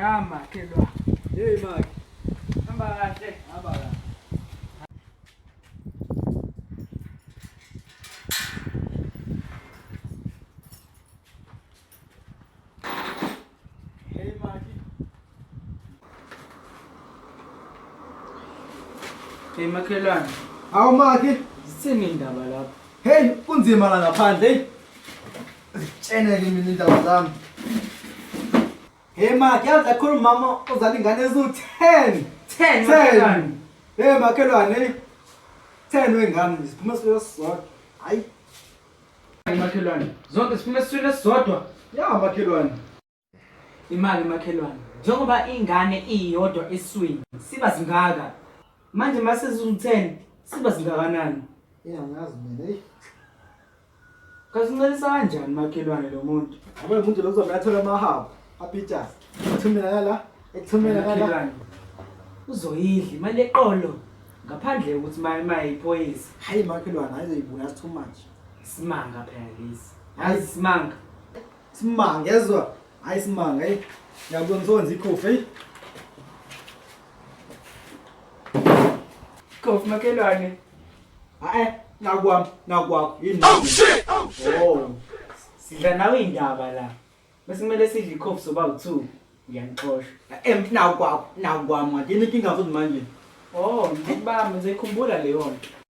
makhelwane. Hey Mike, Hamba kahle. hamba la. Hey Mike. Hey makhelwane, Awu Mike, sithini indaba lapha? hey kunzima la ngaphandle. Hey. Tshene ke mina indaba zami. Hey Mike, yazi kakhulu mama uzala ingane ezu10. 10 makhelwane. Hey makhelwane. 10 wengane siphuma siyosodwa. Hayi. Hey makhelwane, zonke siphume esiswini esizodwa. Ya makhelwane. Imali makhelwane. Njengoba ingane iyodwa eswini, siba singaka. Manje mase sizu10, siba singakanani? Iyangazi mina hey. Kasincelisa kanjani makhelwane lo muntu? Abe umuntu lo uzomnathola amahaba. Apitshas. Ethumela la, ethumela la. Makhelwane. Uzoyidla imali eqolo ngaphandle ukuthi mayiphoyisa. Hayi makhelwane ayizoyibuna too much. Simanga phela lesi. Hayi simanga. Simanga yezwa. Hayi simanga hey. Ngiyabona ngizokwenza ikhofi hey. Kofu makhelwane. Nakwakho yini? Oh shit. Oh. Sidla nawe indaba la. Bese kumele sidle ikhofi soba u2. Uyanixosha. Nakwami ngathi inkinga futhi manje. Oh, ngikubamba ngizekhumbula leyo nto.